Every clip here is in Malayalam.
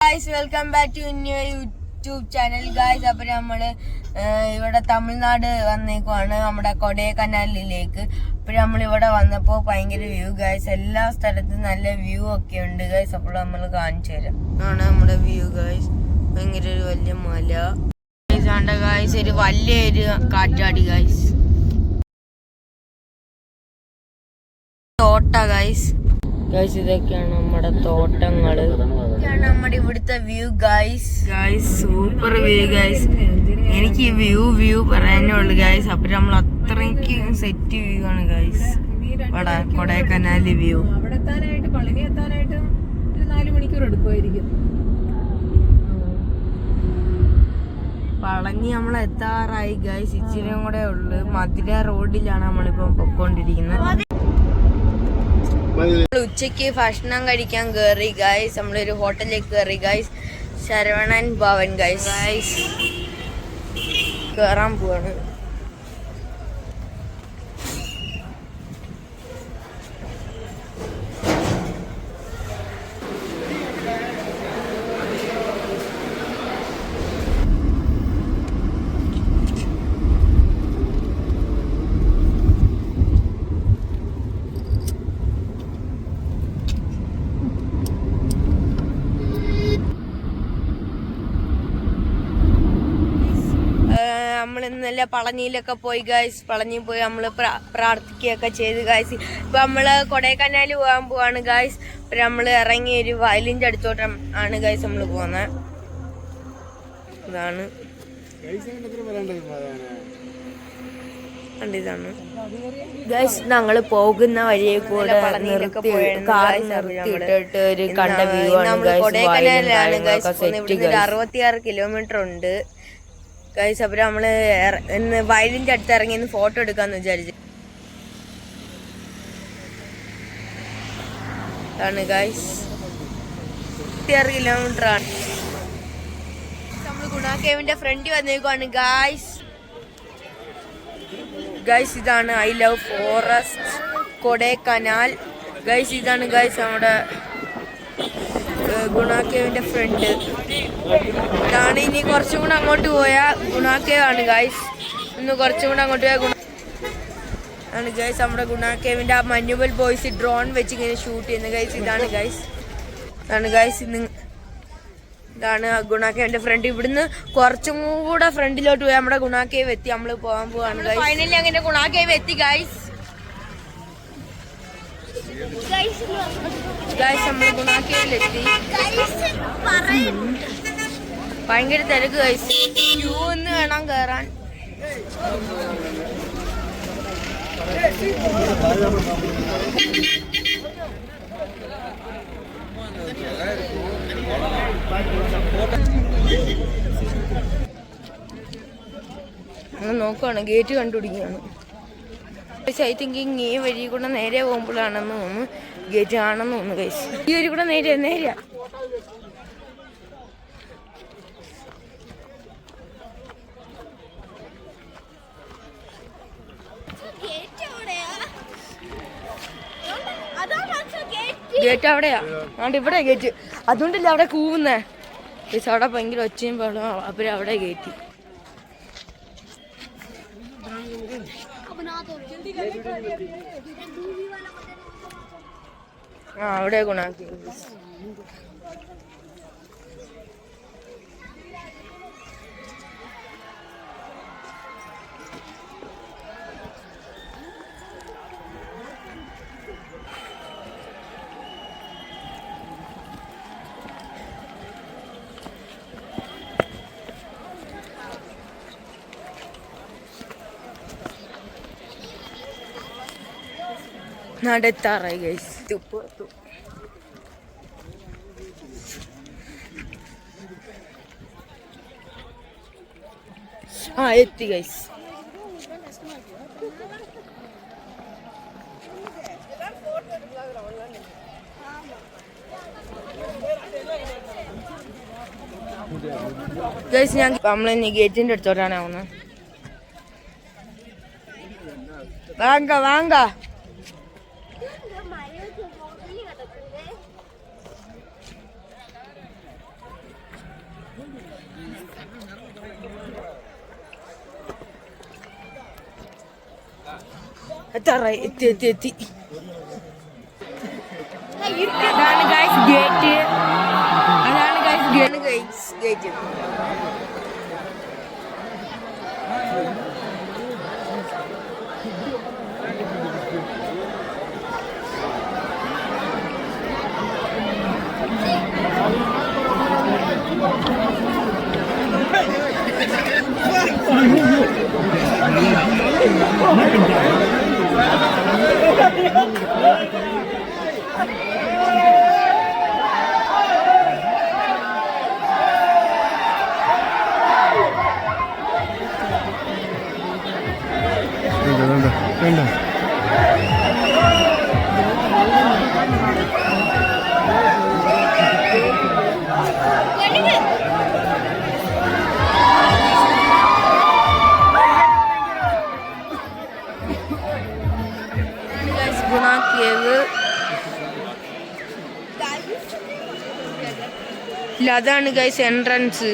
guys, welcome back to new YouTube channel guys. അപ്പോൾ നമ്മൾ ഇവിടെ തമിഴ്നാട് വന്നേക്കുവാണ് നമ്മുടെ കൊടൈക്കനാലിലേക്ക്. അപ്പോൾ നമ്മൾ ഇവിടെ വന്നപ്പോൾ ഭയങ്കര വ്യൂ ഗൈസ്, എല്ലാ സ്ഥലത്തും നല്ല വ്യൂ ഒക്കെ ഉണ്ട് ഗൈസ്. അപ്പോൾ നമ്മൾ കാണിച്ചു തരാം. ആണ് നമ്മുടെ വ്യൂ ഗൈസ്, ഭയങ്കര ഒരു വലിയ മല ഗൈസ്, ഒരു വലിയൊരു കാറ്റാടി ഗൈസ്, തോട്ട ഗൈസ്. ഇതൊക്കെയാണ് നമ്മുടെ തോട്ടങ്ങള്, ഇതൊക്കെയാണ് നമ്മുടെ ഇവിടുത്തെ view guys. Super view guys. എനിക്ക് ഈ വ്യൂ പറയാനുള്ളു ഗൈസ്. അപ്പൊ നമ്മൾ അത്രയ്ക്ക് സെറ്റ് വ്യൂ ആണ് ഗൈസ് ഇവിടെ കൊടൈക്കനാല് വ്യൂ. അവിടെ എത്താനായിട്ട് പളനി എത്താനായിട്ട് ഒരു 4 മണിക്കൂർ എടുക്കുമായിരിക്കും. പളനി നമ്മൾ എത്താറായി ഗൈസ്, ഇച്ചിരിയും കൂടെ ഉള്ളു. മധുര റോഡിലാണ് നമ്മളിപ്പം പൊക്കോണ്ടിരിക്കുന്നത്. ഉച്ചക്ക് ഭക്ഷണം കഴിക്കാൻ കയറി ഗൈസ്, നമ്മളൊരു ഹോട്ടലിലേക്ക് കയറി ഗൈസ്, ശരവണൻ ഭവൻ ഗൈസ്. കയറാൻ പോവാണ്. നമ്മൾ ഇന്നലെ പളനിയിലൊക്കെ പോയി ഗൈസ്. പളനിയിൽ പോയി നമ്മൾ പ്രാർത്ഥിക്കുകയൊക്കെ ചെയ്ത് ഗൈസ്. ഇപ്പൊ നമ്മള് കൊടൈക്കനാല് പോകാൻ പോവാണ് ഗൈസ്. ഇപ്പൊ നമ്മള് ഇറങ്ങി ഒരു വയലിന്റെ അടുത്തോട്ട് ആണ് ഗൈസ് നമ്മൾ പോകുന്നത്. ഇതാണ് ഗൈസ്, ഞങ്ങള് പോകുന്ന വഴിയെ കൂടെ നിർത്തിയിട്ടിട്ട് ഒരു കണ്ട വ്യൂ ആണ് കൊടൈക്കനാലാണ് ഗൈസ്. ഇവിടുന്ന് 66 കിലോമീറ്റർ ഉണ്ട് ഗൈസ്. അപ്പൊ നമ്മള് ഇന്ന് വയലിന്റെ അടുത്ത് ഇറങ്ങി ഫോട്ടോ എടുക്കാന്ന് വിചാരിച്ചു ആണ് ഗൈസ്. 66 കിലോമീറ്റർ ആണ്. നമ്മള് ഗുണാക്കേവിന്റെ ഫ്രണ്ട് വന്നേക്കുവാണ് ഗൈസ്. ഇതാണ് I love forest Kodaikanal guys. ഇതാണ് ഗൈസ് നമ്മുടെ ഗുണാക്കേവിന്റെ ഫ്രണ്ട്. ഇതാണ്. ഇനി കുറച്ചും കൂടെ അങ്ങോട്ട് പോയാൽ ഗുണാക്കേവ് ആണ് ഗൈസ്. ഇന്ന് കുറച്ചും കൂടെ അങ്ങോട്ട് പോയാൽ ആണ് ഗൈസ് നമ്മുടെ ഗുണാക്കേവിന്റെ ആ മഞ്ഞുവൽ ബോയ്സ് ഡ്രോൺ വെച്ച് ഇങ്ങനെ ഷൂട്ട് ചെയ്യുന്നത് ഗൈസ്. ഇതാണ് ഗൈസ്. ഇതാണ് ഗുണാക്കേവിന്റെ ഫ്രണ്ട്. ഇവിടുന്ന് കുറച്ചും കൂടെ ഫ്രണ്ടിലോട്ട് പോയി നമ്മുടെ ഗുണാക്കേവ് എത്തി. നമ്മൾ പോകാൻ പോവാണ് ഗൈസ്. ഫൈനലി അങ്ങനെ ഗുണാക്കേവ് എത്തി ഗൈസ്. നമ്മള് ഗുണാക്കേവിലെത്തി. ഭയങ്കര തിരക്ക് ഗൈസ്, ക്യൂ ഒന്ന് വേണം കയറാൻ. നോക്കുവാണ്, ഗേറ്റ് കണ്ടുപിടിക്കുകയാണ്. ഐ തിങ്കിങ് ഈ വഴി കൂടെ നേരെ പോകുമ്പോഴാണെന്ന് തോന്നുന്നു, ഗേറ്റ് ആണെന്ന് തോന്നുന്നു ഗൈസ്. ഈ വഴി കൂടെ നേരെ ഗേറ്റ് അവിടെയാ. അതുകൊണ്ട് ഇവിടെ ഗേറ്റ്, അതുകൊണ്ടല്ല അവിടെ കൂവുന്നേ ഗൈസ്. അവിടെ ഭയങ്കര ഒച്ചയും ബഹളം. അവരവിടെ ഗേറ്റ്. അവിടെ ഗുണാക്കി നടത്താറായി ഗൈസ്. എത്തി ഗൈസ്. ഗൈസ് നമ്മൾ ഗേറ്റിന്റെ അടുത്തോട്ടാണ് ആവുന്നത്. Vanga Vanga. എത്തി. അതാണ് ഗൈസ് ഗേറ്റ്. ഗേറ്റ്. അതാണ് ഗൈസ് എൻട്രൻസ്.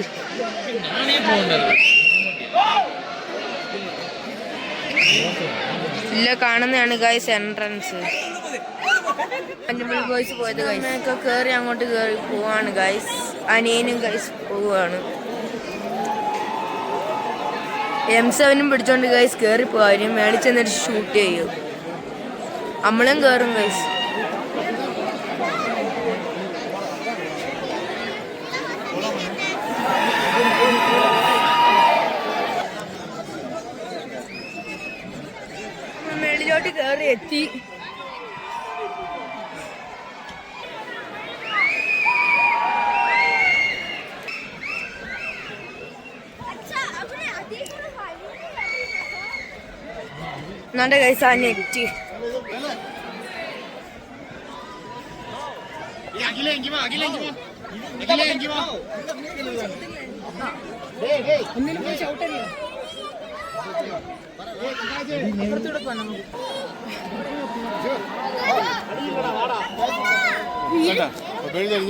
ഇല്ല കാണുന്നതാണ് ഗൈസ് എൻട്രൻസ്. ബോയ്സ് പോയത് ഗൈസ് ഒക്കെ കേറി അങ്ങോട്ട് കേറി പോവാണ് ഗൈസ്. അനിയനും ഗൈസ് പോവാണ്. M7 പിടിച്ചോണ്ട് ഗൈസ് കേറി പോവാനും മേളിൽ ചെന്നിട്ട് ഷൂട്ട് ചെയ്യും. നമ്മളും കേറും ഗൈസ്. മേളിലോട്ട് കേറി എത്തി. നല്ല കൈസ നെറ്റ്.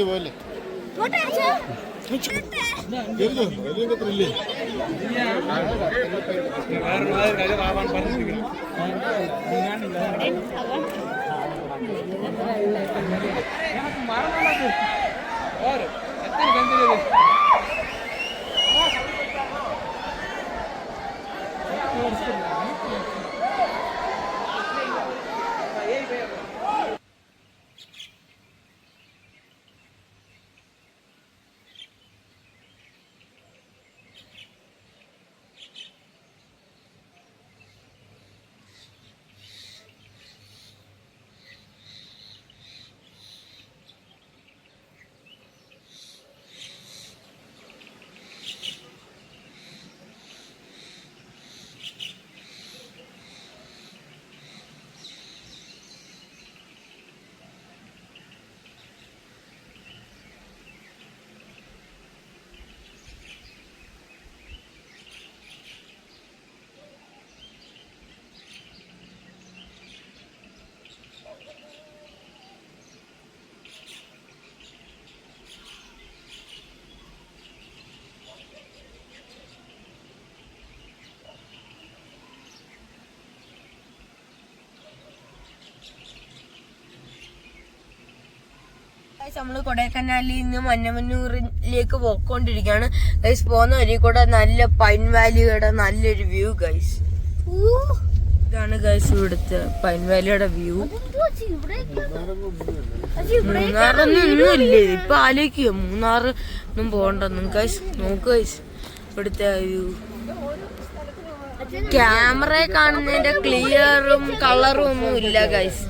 പോലെ നമ്മള് കൊടൈക്കനാലിൽ നിന്ന് മന്നമന്നൂരിലേക്ക് പോയിക്കൊണ്ടിരിക്കുകയാണ് ഗൈസ്. പോകുന്ന വഴി കൂടെ നല്ല പൈൻ വാലിയുടെ നല്ലൊരു വ്യൂ ഗൈസ്. ഇതാണ് ഗൈസ് ഇവിടുത്തെ പൈൻ വാലിയുടെ വ്യൂ. മൂന്നാറൊന്നും ഇല്ലേ ഇപ്പൊ ആലോചിക്കുക. മൂന്നാറൊന്നും പോകണ്ടെന്നും ഗൈസ്. നോക്ക് ഗൈസ് ഇവിടുത്തെ വ്യൂ. ക്യാമറ കാണുന്നതിന്റെ ക്ലിയറും കളറും ഒന്നും ഇല്ല ഗൈസ്.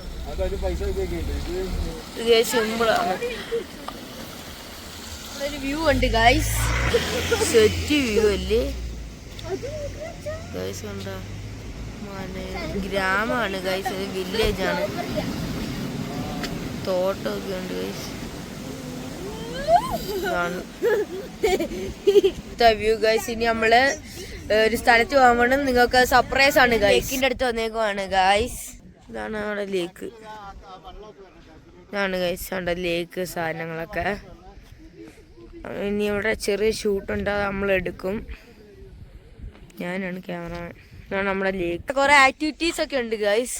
സിമ്പിളാണ്. ഒരു വ്യൂ ഉണ്ട് ഗൈസ്. സെറ്റ് വ്യൂ അല്ലേ ഗൈസ്. കണ്ടോ ഗ്രാമമാണ് ഗൈസ്. അത് വില്ലേജ് ആണ്. തോട്ടമൊക്കെ ഉണ്ട് ഗൈസ്. View guys. ഇനി നമ്മള് ഒരു സ്ഥലത്ത് പോകാൻ വേണ്ടി നിങ്ങൾക്ക് സർപ്രൈസ് ആണ് ഗൈസ്. ലേക്കിന്റെ അടുത്ത് വന്നേക്കുവാണ് ഗൈസ്. ഇതാണ് അവിടെ ലേക്ക്. ഇതാണ് ഗൈസ് അവിടെ ലേക്ക് സാധനങ്ങളൊക്കെ. ഇനി ഇവിടെ ചെറിയ ഷൂട്ടുണ്ട്, അത് നമ്മളെടുക്കും. ഞാനാണ് ക്യാമറമാൻ. ഇതാണ് നമ്മുടെ ലേക്ക്. കുറേ ആക്ടിവിറ്റീസ് ഒക്കെ ഉണ്ട് ഗൈസ്.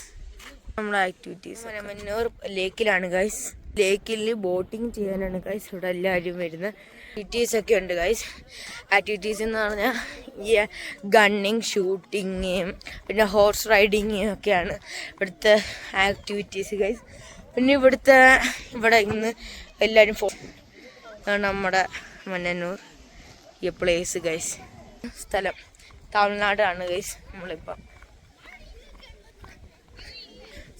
നമ്മുടെ ആക്ടിവിറ്റീസ് മന്നൂർ ലേക്കിലാണ് ഗൈസ്. ലേക്കിൽ ബോട്ടിങ് ചെയ്യാനാണ് ഗൈസ് ഇവിടെ എല്ലാവരും വരുന്നത്. ആക്ടിവിറ്റീസ് ഒക്കെ ഉണ്ട് ഗൈസ്. ആക്ടിവിറ്റീസ് എന്ന് പറഞ്ഞാൽ ഈ ഗണ്ണിങ്, ഷൂട്ടിങ്, പിന്നെ ഹോഴ്സ് റൈഡിങ് ഒക്കെയാണ് ഇവിടുത്തെ ആക്ടിവിറ്റീസ് ഗൈസ്. പിന്നെ ഇവിടെ ഇന്ന് എല്ലാവരും ഇതാണ് നമ്മുടെ മന്നന്നൂർ ഈ പ്ലേസ് ഗൈസ്. സ്ഥലം തമിഴ്നാടാണ് ഗൈസ്. നമ്മളിപ്പം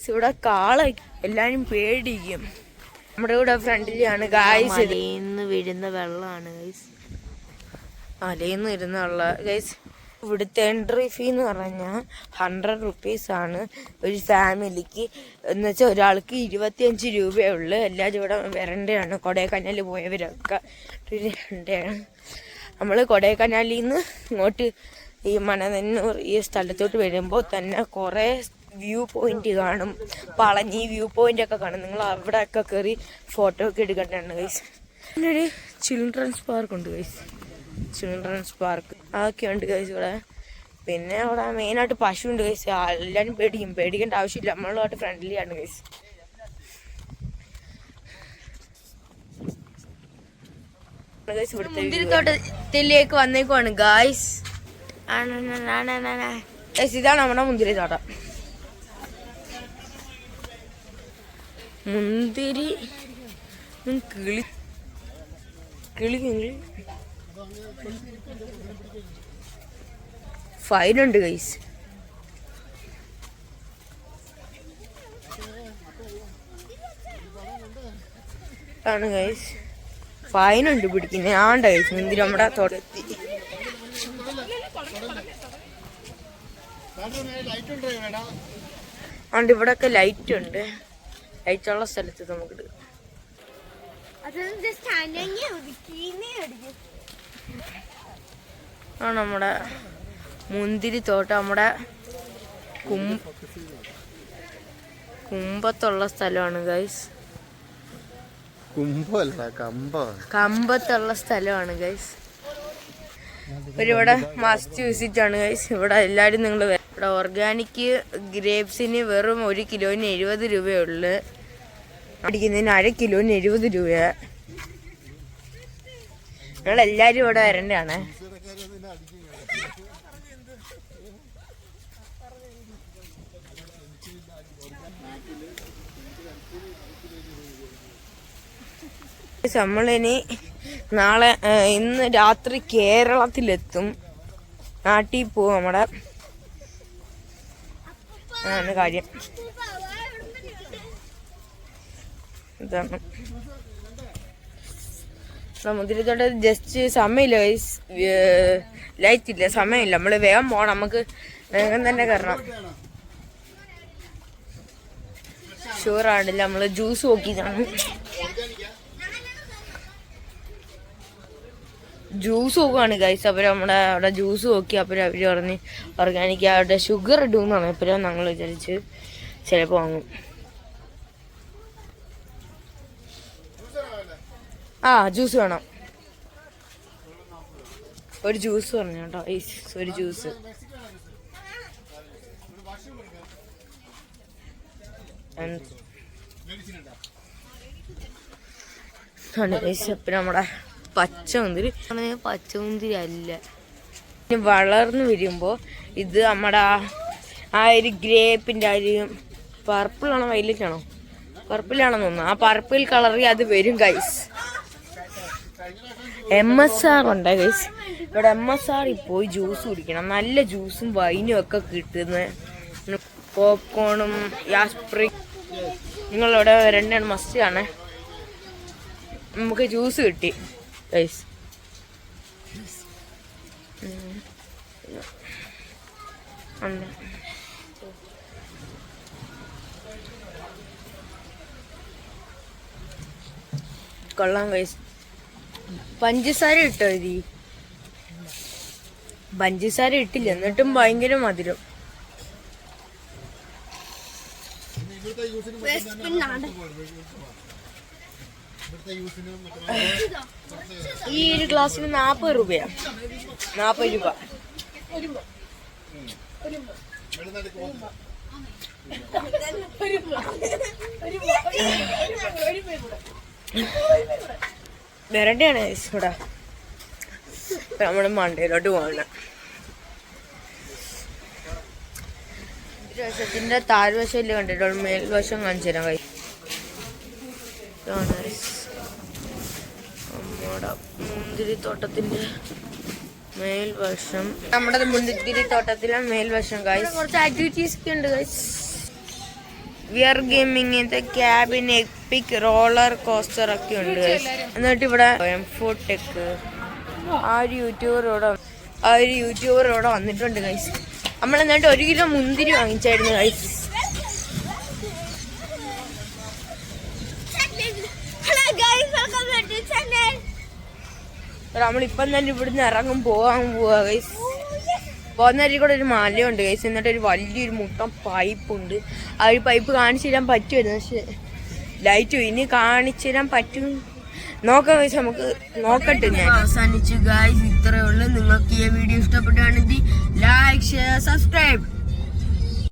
ഇവിടെ കാള എല്ലാരും പേടിക്കും. നമ്മുടെ ഇവിടെ ഫ്രണ്ടിലാണ് ഗൈസ്. മലയിന്ന് വരുന്ന വെള്ളമാണ് ഗൈസ്. മലയിന്ന് വരുന്ന വെള്ളം ഗൈസ്. ഇവിടുത്തെ എൻട്രി ഫീ എന്ന് പറഞ്ഞാൽ 100 റുപ്പീസാണ് ഒരു ഫാമിലിക്ക്. എന്ന് വെച്ചാൽ ഒരാൾക്ക് 25 രൂപയേ ഉള്ളൂ. എല്ലാവരും ഇവിടെ വരേണ്ടതാണ്. കൊടൈക്കനാൽ പോയവരൊക്കെ വരേണ്ടതാണ്. നമ്മൾ കൊടൈക്കനാലിൽ നിന്ന് ഇങ്ങോട്ട് ഈ മന്നന്നൂർ ഈ സ്ഥലത്തോട്ട് വരുമ്പോൾ തന്നെ കുറേ വ്യൂ പോയിന്റ് കാണും. പളനി വ്യൂ പോയിന്റ് ഒക്കെ കാണും. നിങ്ങൾ അവിടെയൊക്കെ കയറി ഫോട്ടോ ഒക്കെ എടുക്കേണ്ടതാണ് ഗൈസ്. പിന്നെ ഒരു ചിൽഡ്രൻസ് പാർക്ക് ഉണ്ട് ഗൈസ്. ചിൽഡ്രൻസ് പാർക്ക് അതൊക്കെ ഉണ്ട് ഗൈസ് ഇവിടെ. പിന്നെ അവിടെ മെയിനായിട്ട് പശു ഉണ്ട് ഗൈസ്. എല്ലാവരും പേടിക്കേണ്ട ആവശ്യമില്ല. നമ്മളുമായിട്ട് ഫ്രണ്ട്ലി ആണ് ഗൈസ്. മുന്തിരിത്തോട്ടത്തിലേക്ക് വന്നേക്കുവാണ് ഗൈസ്. ഇതാണ് നമ്മുടെ മുന്തിരിത്തോട്ടം. മുന്തിരി കിളി ഫൈനുണ്ട് ഗൈസ്. ആണ് ഗൈസ്, ഫൈനുണ്ട് പിടിക്കുന്നത്. ആണ്ട ഗൈസ് മുന്തിരി നമ്മുടെ തോട്ടത്തി. അതുകൊണ്ട് ഇവിടെയൊക്കെ ലൈറ്റ് ഉണ്ട്. ലൈറ്റുള്ള സ്ഥലത്ത് നമുക്ക് ആണ് നമ്മുടെ മുന്തിരി തോട്ടം. നമ്മുടെ കുമ്പത്തുള്ള സ്ഥലമാണ് ഗൈസ്. കമ്പത്തുള്ള സ്ഥലമാണ് ഗൈസ്. ഇവിടെ മസ്റ്റ് വിസിറ്റ് ആണ് ഗൈസ്. ഇവിടെ എല്ലാവരും നിങ്ങൾ ഇവിടെ ഓർഗാനിക് ഗ്രേപ്സിന് വെറും 1 കിലോന് 70 രൂപയുള്ളു. അടിക്കുന്നതിന് 1/2 കിലോന് 70 രൂപ. നിങ്ങളെല്ലാവരും ഇവിടെ വരേണ്ടതാണ്. നമ്മളിനി ഇന്ന് രാത്രി കേരളത്തിലെത്തും. നാട്ടിൽ പോവും. നമ്മുടെ ആണ് കാര്യം. ഇതാണ് മുന്തിരിത്തോട്ടം. ജസ്റ്റ് സമയമില്ല ഗൈസ്, ലൈറ്റ് ഇല്ല, സമയമില്ല. നമ്മൾ വേഗം പോകണം. നമുക്ക് വേഗം തന്നെ കയറണം. ഷുവറാണില്ല. നമ്മൾ ജ്യൂസ് നോക്കിയതാണ്. ജ്യൂസ് നോക്കുവാണ് ഗൈസ്. അപ്പോൾ നമ്മുടെ അവിടെ ജ്യൂസ് നോക്കി. അപ്പോൾ അവർ പറഞ്ഞ് ഓർഗാനിക് അവിടെ ഷുഗർ ഇടുമെന്നാണ്. എപ്പോഴും ഞങ്ങൾ വിചാരിച്ച് ചിലപ്പോൾ വാങ്ങും. ജ്യൂസ് വേണം. ഒരു ജ്യൂസ് പറഞ്ഞു കേട്ടോ. ഒരു ജ്യൂസ്. അപ്പം നമ്മുടെ പച്ചമുന്തിരി അല്ല, വളർന്നു വരുമ്പോൾ ഇത് നമ്മുടെ ആ ഒരു ഗ്രേപ്പിൻ്റെ ഒരു പർപ്പിളാണോ വൈലറ്റാണോ, പർപ്പിളാണെന്ന് തോന്നുന്നു. ആ പർപ്പിൾ കളറിൽ അത് വരും ഗൈസ്. MSR ഉണ്ട് ഗൈസ്. ഇവിടെ MSR പോയി ജ്യൂസ് കുടിക്കണം. നല്ല ജ്യൂസും വൈനും ഒക്കെ കിട്ടുന്ന പോപ്കോണും യാസ്പ്രിങ്. നിങ്ങളിവിടെ വരേണ്ടതാണ്, മസ്റ്റ് ആണ്. നമുക്ക് ജ്യൂസ് കിട്ടി ഗൈസ്. കൊള്ളാം ഗൈസ്. പഞ്ചസാര ഇട്ടോ? പഞ്ചസാര ഇട്ടില്ല, എന്നിട്ടും ഭയങ്കര മധുരം. ഈ ഒരു ഗ്ലാസ്സിന് 40 രൂപയാ. 40 രൂപ. വരണ്ടാണ് ഇവിടെ നമ്മുടെ മണ്ടയിലോട്ട് പോകണം. വശത്തിന്റെ താഴ്വശം കണ്ടിട്ടുള്ളൂ, മേൽവശം കാണിച്ചു തരാം. കൈ നമ്മുടെ മുന്തിരിത്തോട്ടത്തിന്റെ മേൽവശം, നമ്മുടെ മുന്തിരിത്തോട്ടത്തിലെ മേൽവശം. ഗൈസ് കുറച്ച് ആക്ടിവിറ്റീസ് ഒക്കെ ഉണ്ട്. Guys we are gaming in the cabin epic roller coaster ഒക്കെ ഉണ്ട്. എന്നിട്ട് ഇവിടെ ഫുഡ്ടെക്ക് ആ ഒരു യൂട്യൂബർ ഇവിടെ വന്നിട്ടുണ്ട്. ഗൈസ് നമ്മൾ എന്നിട്ട് 1 കിലോ മുന്തിരി വാങ്ങിച്ചായിരുന്നു. ഗൈസ് നമ്മളിപ്പം തന്നെ ഇവിടുന്ന് പോകാൻ പോവാ. ഗൈസ് പോകുന്ന വഴി കൂടെ ഒരു മലയുണ്ട്. ഗൈസ് എന്നിട്ട് ഒരു വലിയൊരു മുട്ടം പൈപ്പുണ്ട്. ആ ഒരു പൈപ്പ് കാണിച്ചു തരാൻ പറ്റുമായിരുന്നു, പക്ഷെ ലൈറ്റ് ഇനി കാണിച്ചു തരാൻ പറ്റും നോക്കാം. ഗൈസ് നമുക്ക് നോക്കട്ടെ. ഞാൻ അവസാനിച്ചു. ഗൈസ് ഇത്രയേ ഉള്ളൂ. നിങ്ങൾക്ക് ഈ വീഡിയോ ഇഷ്ടപ്പെട്ടാണെങ്കിൽ ലൈക്ക്, ഷെയർ, സബ്സ്ക്രൈബ്.